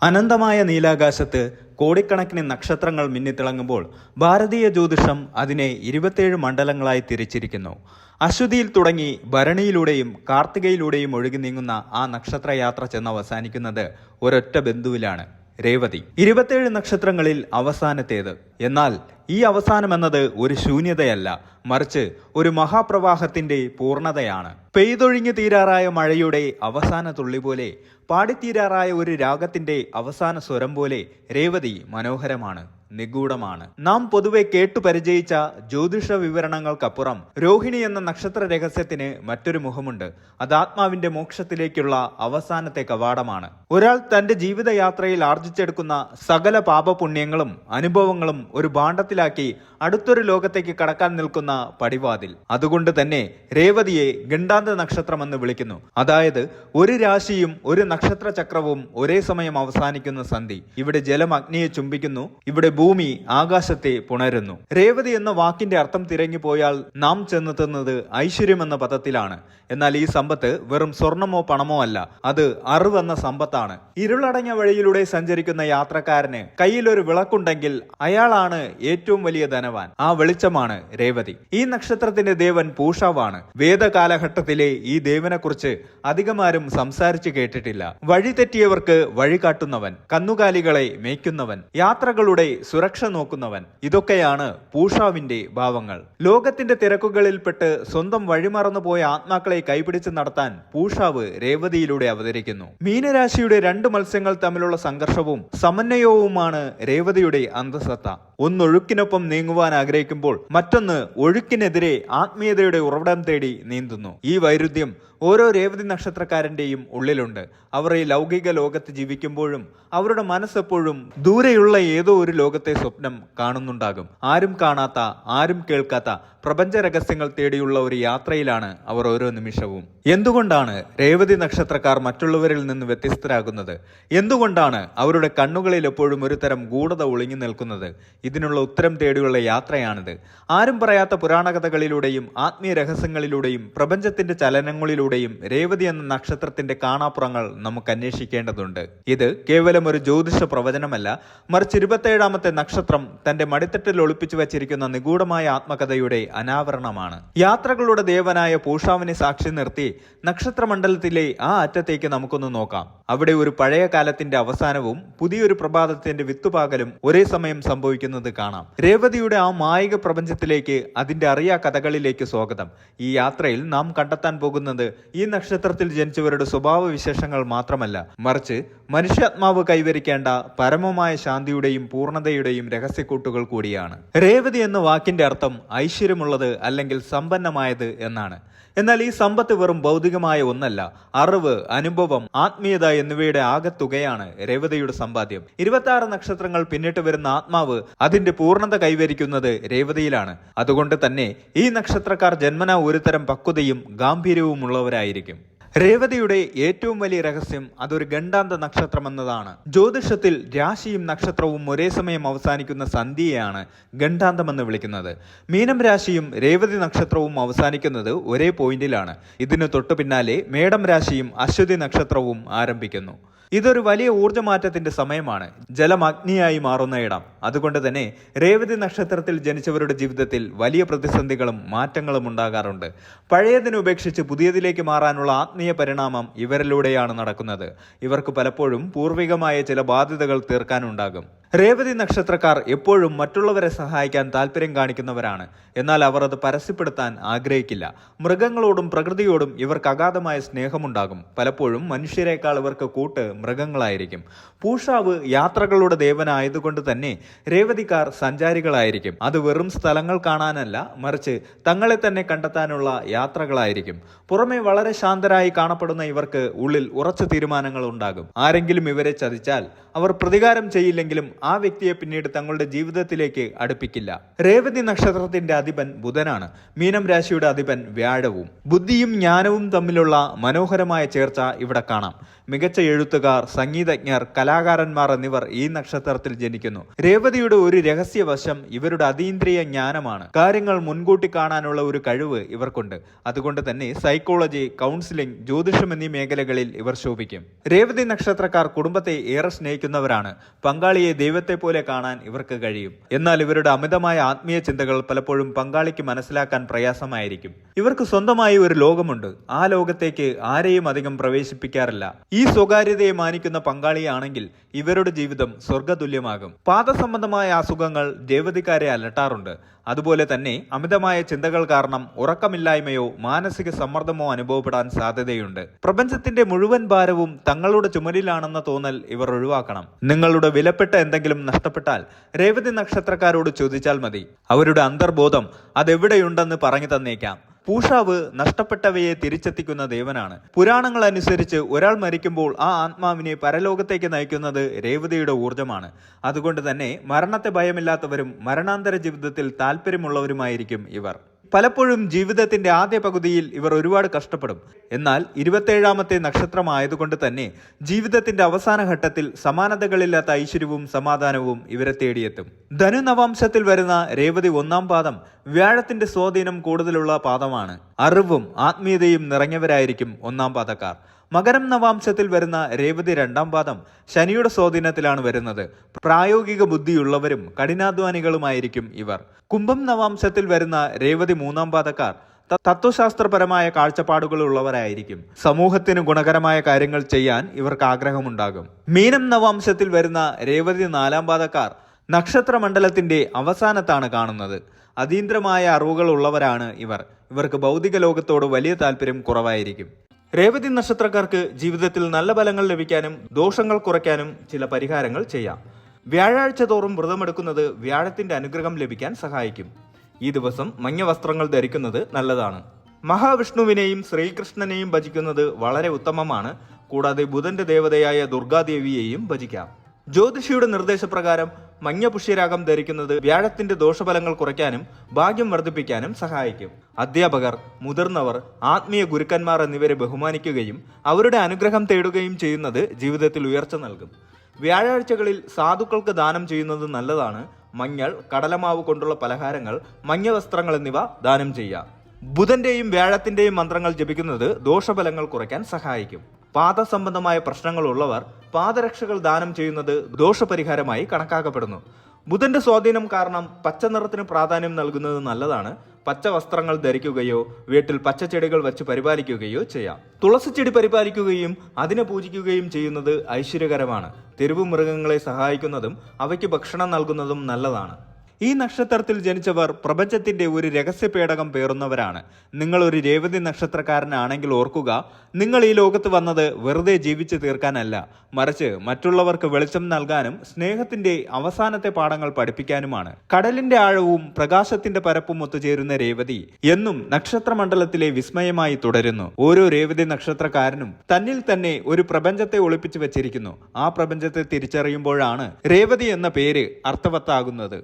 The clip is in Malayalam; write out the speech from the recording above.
അനന്തമായ നീലാകാശത്ത് കോടിക്കണക്കിന് നക്ഷത്രങ്ങൾ മിന്നിത്തിളങ്ങുമ്പോൾ ഭാരതീയ ജ്യോതിഷം അതിനെ 27 മണ്ഡലങ്ങളായി തിരിച്ചിരിക്കുന്നു. അശ്വതിയിൽ തുടങ്ങി ഭരണിയിലൂടെയും കാർത്തികയിലൂടെയും ഒഴുകി നീങ്ങുന്ന ആ നക്ഷത്രയാത്ര ചെന്ന് അവസാനിക്കുന്നത് ഒരൊറ്റ ബിന്ദുവിലാണ്, രേവതി. 27 നക്ഷത്രങ്ങളിൽ അവസാനത്തേത്. എന്നാൽ ഈ അവസാനം എന്നത് ഒരു ശൂന്യതയല്ല, മറിച്ച് ഒരു മഹാപ്രവാഹത്തിന്റെ പൂർണ്ണതയാണ്. പെയ്തൊഴിഞ്ഞു തീരാറായ മഴയുടെ അവസാന തുള്ളി പോലെ, പാടിത്തീരാറായ ഒരു രാഗത്തിന്റെ അവസാന സ്വരം പോലെ രേവതി മനോഹരമാണ്, നിഗൂഢമാണ്. നാം പൊതുവെ കേട്ടു പരിചയിച്ച ജ്യോതിഷ വിവരണങ്ങൾക്കപ്പുറം രോഹിണി എന്ന നക്ഷത്ര രഹസ്യത്തിന് മറ്റൊരു മുഖമുണ്ട്. അത് ആത്മാവിന്റെ മോക്ഷത്തിലേക്കുള്ള അവസാനത്തെ കവാടമാണ്. ഒരാൾ തന്റെ ജീവിതയാത്രയിൽ ആർജിച്ചെടുക്കുന്ന സകല പാപപുണ്യങ്ങളും അനുഭവങ്ങളും ഒരു ഭാണ്ഡത്തിലാക്കി അടുത്തൊരു ലോകത്തേക്ക് കടക്കാൻ നിൽക്കുന്ന പടിവാതിൽ. അതുകൊണ്ട് തന്നെ രേവതിയെ ഗണ്ടാന്ത നക്ഷത്രമെന്ന് വിളിക്കുന്നു. അതായത് ഒരു രാശിയും ഒരു നക്ഷത്ര ചക്രവും ഒരേ സമയം അവസാനിക്കുന്ന സന്ധി. ഇവിടെ ജലം അഗ്നിയെ ചുംബിക്കുന്നു, ഇവിടെ ഭൂമി ആകാശത്തെ പുണരുന്നു. രേവതി എന്ന വാക്കിന്റെ അർത്ഥം തിരഞ്ഞുപോയാൽ നാം ചെന്നെത്തുന്നത് ഐശ്വര്യം എന്ന പദത്തിലാണ്. എന്നാൽ ഈ സമ്പത്ത് വെറും സ്വർണമോ പണമോ അല്ല, അത് അറിവെന്ന സമ്പത്താണ്. ഇരുളടഞ്ഞ വഴിയിലൂടെ സഞ്ചരിക്കുന്ന യാത്രക്കാരന് കയ്യിൽ ഒരു വിളക്കുണ്ടെങ്കിൽ അയാളാണ് ഏറ്റവും വലിയ ധനവാൻ. ആ വെളിച്ചമാണ് രേവതി. ഈ നക്ഷത്രത്തിന്റെ ദേവൻ പൂഷാവാണ്. വേദകാലഘട്ടത്തിലെ ഈ ദേവനെ കുറിച്ച് അധികമാരും സംസാരിച്ചു കേട്ടിട്ടില്ല. വഴി തെറ്റിയവർക്ക് വഴി കാട്ടുന്നവൻ, കന്നുകാലികളെ മേയ്ക്കുന്നവൻ, യാത്രകളുടെ സുരക്ഷ നോക്കുന്നവൻ, ഇതൊക്കെയാണ് പൂഷാവിന്റെ ഭാവങ്ങൾ. ലോകത്തിന്റെ തിരക്കുകളിൽപ്പെട്ട് സ്വന്തം വഴിമറന്നു പോയ ആത്മാക്കളെ കൈപിടിച്ച് നടത്താൻ പൂഷാവ് രേവതിയിലൂടെ അവതരിക്കുന്നു. മീനരാശിയുടെ 2 മത്സ്യങ്ങൾ തമ്മിലുള്ള സംഘർഷവും സമന്വയവുമാണ് രേവതിയുടെ അന്തസത്ത. ഒന്നൊഴുക്കിനൊപ്പം നീങ്ങുവാൻ ആഗ്രഹിക്കുമ്പോൾ മറ്റൊന്ന് ഒഴുക്കിനെതിരെ ആത്മീയതയുടെ ഉറവിടം തേടി നീന്തുന്നു. ഈ വൈരുദ്ധ്യം ഓരോ രേവതി നക്ഷത്രക്കാരന്റെയും ഉള്ളിലുണ്ട്. അവർ ഈ ലൗകിക ലോകത്ത് ജീവിക്കുമ്പോഴും അവരുടെ മനസ്സെപ്പോഴും ദൂരെയുള്ള ഏതോ ഒരു ലോകത്തെ സ്വപ്നം കാണുന്നുണ്ടാകും. ആരും കാണാത്ത, ആരും കേൾക്കാത്ത പ്രപഞ്ച രഹസ്യങ്ങൾ തേടിയുള്ള ഒരു യാത്രയിലാണ് അവർ ഓരോ നിമിഷവും. എന്തുകൊണ്ടാണ് രേവതി നക്ഷത്രക്കാർ മറ്റുള്ളവരിൽ നിന്ന് വ്യത്യസ്തരാകുന്നത്? എന്തുകൊണ്ടാണ് അവരുടെ കണ്ണുകളിൽ എപ്പോഴും ഒരു തരം ഗൂഢത ഒളിഞ്ഞു നിൽക്കുന്നത്? ഇതിനുള്ള ഉത്തരം തേടിയുള്ള യാത്രയാണിത്. ആരും പറയാത്ത പുരാണ കഥകളിലൂടെയും ആത്മീയ രഹസ്യങ്ങളിലൂടെയും പ്രപഞ്ചത്തിന്റെ ചലനങ്ങളിലൂടെയും രേവതി എന്ന നക്ഷത്രത്തിന്റെ കാണാപ്പുറങ്ങൾ നമുക്ക് അന്വേഷിക്കേണ്ടതുണ്ട്. ഇത് കേവലം ഒരു ജ്യോതിഷ പ്രവചനമല്ല, മറിച്ച് 27ാമത്തെ നക്ഷത്രം തന്റെ മടിത്തട്ടിൽ ഒളിപ്പിച്ചു വച്ചിരിക്കുന്ന നിഗൂഢമായ ആത്മകഥയുടെ അനാവരണമാണ്. യാത്രകളുടെ ദേവനായ പൂഷാവിനെ സാക്ഷി നിർത്തി നക്ഷത്രമണ്ഡലത്തിലെ ആ അറ്റത്തേക്ക് നമുക്കൊന്ന് നോക്കാം. അവിടെ ഒരു പഴയ കാലത്തിന്റെ അവസാനവും പുതിയൊരു പ്രഭാതത്തിന്റെ വിത്തുപാകലും ഒരേ സമയം സംഭവിക്കുന്നത് കാണാം. രേവതിയുടെ ആ മായിക പ്രപഞ്ചത്തിലേക്ക്, അതിന്റെ അറിയാ കഥകളിലേക്ക് സ്വാഗതം. ഈ യാത്രയിൽ നാം കണ്ടെത്താൻ പോകുന്നത് ഈ നക്ഷത്രത്തിൽ ജനിച്ചവരുടെ സ്വഭാവ വിശേഷങ്ങൾ മാത്രമല്ല, മറിച്ച് മനുഷ്യാത്മാവ് കൈവരിക്കേണ്ട പരമമായ ശാന്തിയുടെയും പൂർണ്ണതയുടെയും രഹസ്യക്കൂട്ടുകൾ കൂടിയാണ്. രേവതി എന്ന വാക്കിന്റെ അർത്ഥം ഐശ്വര്യമുള്ളത് അല്ലെങ്കിൽ സമ്പന്നമായത് എന്നാണ്. എന്നാൽ ഈ സമ്പത്ത് വെറും ഭൗതികമായ ഒന്നല്ല. അറിവ്, അനുഭവം, ആത്മീയത എന്നിവയുടെ ആകെത്തുകയാണ് രേവതിയുടെ സമ്പാദ്യം. 26 നക്ഷത്രങ്ങൾ പിന്നിട്ട് വരുന്ന ആത്മാവ് അതിന്റെ പൂർണ്ണത കൈവരിക്കുന്നത് രേവതിയിലാണ്. അതുകൊണ്ട് തന്നെ ഈ നക്ഷത്രക്കാർ ജന്മനാ ഒരുതരം പക്വതയും ഗാംഭീര്യവും ഉള്ളവരായിരിക്കും. രേവതിയുടെ ഏറ്റവും വലിയ രഹസ്യം അതൊരു ഗണ്ടാന്ത നക്ഷത്രമെന്നതാണ്. ജ്യോതിഷത്തിൽ രാശിയും നക്ഷത്രവും ഒരേ സമയം അവസാനിക്കുന്ന സന്ധ്യയാണ് ഗണ്ടാന്തമെന്ന് വിളിക്കുന്നത്. മീനം രാശിയും രേവതി നക്ഷത്രവും അവസാനിക്കുന്നത് ഒരേ പോയിന്റിലാണ്. ഇതിനു തൊട്ടു പിന്നാലെ മേടം രാശിയും അശ്വതി നക്ഷത്രവും ആരംഭിക്കുന്നു. ഇതൊരു വലിയ ഊർജ്ജമാറ്റത്തിന്റെ സമയമാണ്. ജലം അഗ്നിയായി മാറുന്ന ഇടം. അതുകൊണ്ട് തന്നെ രേവതി നക്ഷത്രത്തിൽ ജനിച്ചവരുടെ ജീവിതത്തിൽ വലിയ പ്രതിസന്ധികളും മാറ്റങ്ങളും ഉണ്ടാകാറുണ്ട്. പഴയതിനെ ഉപേക്ഷിച്ച് പുതിയതിലേക്ക് മാറാനുള്ള ആത്മീയ പരിണാമം ഇവരിലൂടെയാണ് നടക്കുന്നത്. ഇവർക്ക് പലപ്പോഴും പൂർവികമായ ചില ബാധ്യതകൾ തീർക്കാനുണ്ടാകും. രേവതി നക്ഷത്രക്കാർ എപ്പോഴും മറ്റുള്ളവരെ സഹായിക്കാൻ താല്പര്യം കാണിക്കുന്നവരാണ്. എന്നാൽ അവർ അത് പരസ്യപ്പെടുത്താൻ ആഗ്രഹിക്കില്ല. മൃഗങ്ങളോടും പ്രകൃതിയോടും ഇവർക്ക് അഗാധമായ സ്നേഹമുണ്ടാകും. പലപ്പോഴും മനുഷ്യരെക്കാൾ ഇവർക്ക് കൂട്ട് മൃഗങ്ങളായിരിക്കും. പൂഷാവ് യാത്രകളുടെ ദേവനായതുകൊണ്ട് തന്നെ രേവതിക്കാർ സഞ്ചാരികളായിരിക്കും. അത് വെറും സ്ഥലങ്ങൾ കാണാനല്ല, മറിച്ച് തങ്ങളെ തന്നെ കണ്ടെത്താനുള്ള യാത്രകളായിരിക്കും. പുറമെ വളരെ ശാന്തരായി കാണപ്പെടുന്ന ഇവർക്ക് ഉള്ളിൽ ഉറച്ച തീരുമാനങ്ങൾ ഉണ്ടാകും. ആരെങ്കിലും ഇവരെ ചതിച്ചാൽ അവർ പ്രതികാരം ചെയ്യില്ലെങ്കിലും ആ വ്യക്തിയെ പിന്നീട് തങ്ങളുടെ ജീവിതത്തിലേക്ക് അടുപ്പിക്കില്ല. രേവതി നക്ഷത്രത്തിന്റെ അധിപൻ ബുധനാണ്. മീനം രാശിയുടെ അധിപൻ വ്യാഴവും. ബുദ്ധിയും ജ്ഞാനവും തമ്മിലുള്ള മനോഹരമായ ചേർച്ച ഇവിടെ കാണാം. മികച്ച എഴുത്തുകാർ, സംഗീതജ്ഞർ, കലാകാരന്മാർ എന്നിവർ ഈ നക്ഷത്രത്തിൽ ജനിക്കുന്നു. രേവതിയുടെ ഒരു രഹസ്യവശം ഇവരുടെ അതീന്ദ്രിയ ജ്ഞാനമാണ്. കാര്യങ്ങൾ മുൻകൂട്ടി കാണാനുള്ള ഒരു കഴിവ് ഇവർക്കുണ്ട്. അതുകൊണ്ട് തന്നെ സൈക്കോളജി, കൗൺസിലിംഗ്, ജ്യോതിഷം എന്നീ മേഖലകളിൽ ഇവർ ശോഭിക്കും. രേവതി നക്ഷത്രക്കാർ കുടുംബത്തെ ഏറെ സ്നേഹിക്കുന്നവരാണ്. പങ്കാളിയെ ദൈവത്തെ പോലെ കാണാൻ ഇവർക്ക് കഴിയും. എന്നാൽ ഇവരുടെ അമിതമായ ആത്മീയ ചിന്തകൾ പലപ്പോഴും പങ്കാളിക്ക് മനസ്സിലാക്കാൻ പ്രയാസമായിരിക്കും. ഇവർക്ക് സ്വന്തമായി ഒരു ലോകമുണ്ട്. ആ ലോകത്തേക്ക് ആരെയും അധികം പ്രവേശിപ്പിക്കാറില്ല. ഈ സ്വകാര്യതയെ മാനിക്കുന്ന പങ്കാളിയാണെങ്കിൽ ഇവരുടെ ജീവിതം സ്വർഗതുല്യമാകും. പാദസംബന്ധമായ അസുഖങ്ങൾ രേവതിക്കാരെ അലട്ടാറുണ്ട്. അതുപോലെ തന്നെ അമിതമായ ചിന്തകൾ കാരണം ഉറക്കമില്ലായ്മയോ മാനസിക സമ്മർദ്ദമോ അനുഭവപ്പെടാൻ സാധ്യതയുണ്ട്. പ്രപഞ്ചത്തിന്റെ മുഴുവൻ ഭാരവും തങ്ങളുടെ ചുമലിലാണെന്ന തോന്നൽ ഇവർ ഒഴിവാക്കണം. നിങ്ങളുടെ വിലപ്പെട്ട എന്തെങ്കിലും നഷ്ടപ്പെട്ടാൽ രേവതി നക്ഷത്രക്കാരോട് ചോദിച്ചാൽ മതി. അവരുടെ അന്തർബോധം അതെവിടെയുണ്ടെന്ന് പറഞ്ഞു തന്നേക്കാം. പൂഷാവ് നഷ്ടപ്പെട്ടവയെ തിരിച്ചെത്തിക്കുന്ന ദേവനാണ്. പുരാണങ്ങൾ അനുസരിച്ച് ഒരാൾ മരിക്കുമ്പോൾ ആ ആത്മാവിനെ പരലോകത്തേക്ക് നയിക്കുന്നത് രേവതിയുടെ ഊർജ്ജമാണ്. അതുകൊണ്ട് തന്നെ മരണത്തെ ഭയമില്ലാത്തവരും മരണാന്തര ജീവിതത്തിൽ താല്പര്യമുള്ളവരുമായിരിക്കും ഇവർ. പലപ്പോഴും ജീവിതത്തിന്റെ ആദ്യ പകുതിയിൽ ഇവർ ഒരുപാട് കഷ്ടപ്പെടും. എന്നാൽ 27ാമത്തെ നക്ഷത്രമായതുകൊണ്ട് തന്നെ ജീവിതത്തിന്റെ അവസാന ഘട്ടത്തിൽ സമാനതകളില്ലാത്ത ഐശ്വര്യവും സമാധാനവും ഇവരെ തേടിയെത്തും. ധനു നവാംശത്തിൽ വരുന്ന രേവതി 1-ാം പാദം വ്യാഴത്തിന്റെ സ്വാധീനം കൂടുതലുള്ള പാദമാണ്. അറിവും ആത്മീയതയും നിറഞ്ഞവരായിരിക്കും 1-ാം പാദക്കാർ. മകരം നവാംശത്തിൽ വരുന്ന രേവതി 2-ാം പാദം ശനിയുടെ സ്വാധീനത്തിലാണ് വരുന്നത്. പ്രായോഗിക ബുദ്ധിയുള്ളവരും കഠിനാധ്വാനികളുമായിരിക്കും ഇവർ. കുംഭം നവാംശത്തിൽ വരുന്ന രേവതി 3-ാം പാദക്കാർ തത്വശാസ്ത്രപരമായ കാഴ്ചപ്പാടുകൾ ഉള്ളവരായിരിക്കും. സമൂഹത്തിന് ഗുണകരമായ കാര്യങ്ങൾ ചെയ്യാൻ ഇവർക്ക് ആഗ്രഹമുണ്ടാകും. മീനം നവാംശത്തിൽ വരുന്ന രേവതി 4-ാം പാദക്കാർ നക്ഷത്രമണ്ഡലത്തിന്റെ അവസാനത്താണ് കാണുന്നത്. അതീന്ദ്രമായ അറിവുകൾ ഉള്ളവരാണ് ഇവർ. ഇവർക്ക് ഭൗതിക ലോകത്തോട് വലിയ താല്പര്യം കുറവായിരിക്കും. രേവതി നക്ഷത്രക്കാർക്ക് ജീവിതത്തിൽ നല്ല ഫലങ്ങൾ ലഭിക്കാനും ദോഷങ്ങൾ കുറയ്ക്കാനും ചില പരിഹാരങ്ങൾ ചെയ്യാം. വ്യാഴാഴ്ച തോറും വ്രതമെടുക്കുന്നത് വ്യാഴത്തിന്റെ അനുഗ്രഹം ലഭിക്കാൻ സഹായിക്കും. ഈ ദിവസം മഞ്ഞ വസ്ത്രങ്ങൾ ധരിക്കുന്നത് നല്ലതാണ്. മഹാവിഷ്ണുവിനെയും ശ്രീകൃഷ്ണനെയും ഭജിക്കുന്നത് വളരെ ഉത്തമമാണ്. കൂടാതെ ബുധന്റെ ദേവതയായ ദുർഗാദേവിയെയും ഭജിക്കാം. ജ്യോതിഷിയുടെ നിർദ്ദേശപ്രകാരം മഞ്ഞ പുഷ്യരാഗം ധരിക്കുന്നത് വ്യാഴത്തിന്റെ ദോഷഫലങ്ങൾ കുറയ്ക്കാനും ഭാഗ്യം വർദ്ധിപ്പിക്കാനും സഹായിക്കും. അധ്യാപകർ, മുതിർന്നവർ, ആത്മീയ ഗുരുക്കന്മാർ എന്നിവരെ ബഹുമാനിക്കുകയും അവരുടെ അനുഗ്രഹം തേടുകയും ചെയ്യുന്നത് ജീവിതത്തിൽ ഉയർച്ച നൽകും. വ്യാഴാഴ്ചകളിൽ സാധുക്കൾക്ക് ദാനം ചെയ്യുന്നത് നല്ലതാണ്. മഞ്ഞൾ, കടലമാവ് കൊണ്ടുള്ള പലഹാരങ്ങൾ, മഞ്ഞ വസ്ത്രങ്ങൾ എന്നിവ ദാനം ചെയ്യാം. ബുധന്റെയും വ്യാഴത്തിന്റെയും മന്ത്രങ്ങൾ ജപിക്കുന്നത് ദോഷഫലങ്ങൾ കുറയ്ക്കാൻ സഹായിക്കും. പാദസംബന്ധമായ പ്രശ്നങ്ങളുള്ളവർ പാദരക്ഷകൾ ദാനം ചെയ്യുന്നത് ദോഷപരിഹാരമായി കണക്കാക്കപ്പെടുന്നു. ബുധന്റെ സ്വാധീനം കാരണം പച്ച നിറത്തിന് പ്രാധാന്യം നൽകുന്നത് നല്ലതാണ്. പച്ച വസ്ത്രങ്ങൾ ധരിക്കുകയോ വീട്ടിൽ പച്ചച്ചെടികൾ വച്ച് പരിപാലിക്കുകയോ ചെയ്യാം. തുളസിച്ചെടി പരിപാലിക്കുകയും അതിനെ പൂജിക്കുകയും ചെയ്യുന്നത് ഐശ്വര്യകരമാണ്. തെരുവു മൃഗങ്ങളെ സഹായിക്കുന്നതും അവയ്ക്ക് ഭക്ഷണം നൽകുന്നതും നല്ലതാണ്. ഈ നക്ഷത്രത്തിൽ ജനിച്ചവർ പ്രപഞ്ചത്തിന്റെ ഒരു രഹസ്യ പേടകം പേറുന്നവരാണ്. നിങ്ങൾ ഒരു രേവതി നക്ഷത്രക്കാരനാണെങ്കിൽ ഓർക്കുക, നിങ്ങൾ ഈ ലോകത്ത് വന്നത് വെറുതെ ജീവിച്ചു തീർക്കാനല്ല, മറിച്ച് മറ്റുള്ളവർക്ക് വെളിച്ചം നൽകാനും സ്നേഹത്തിന്റെ അവസാനത്തെ പാഠങ്ങൾ പഠിപ്പിക്കാനുമാണ്. കടലിന്റെ ആഴവും പ്രകാശത്തിന്റെ പരപ്പും ഒത്തുചേരുന്ന രേവതി എന്നും നക്ഷത്രമണ്ഡലത്തിലെ വിസ്മയമായി തുടരുന്നു. ഓരോ രേവതി നക്ഷത്രക്കാരനും തന്നിൽ തന്നെ ഒരു പ്രപഞ്ചത്തെ ഒളിപ്പിച്ചു വെച്ചിരിക്കുന്നു. ആ പ്രപഞ്ചത്തെ തിരിച്ചറിയുമ്പോഴാണ് രേവതി എന്ന പേര് അർത്ഥവത്താകുന്നത്.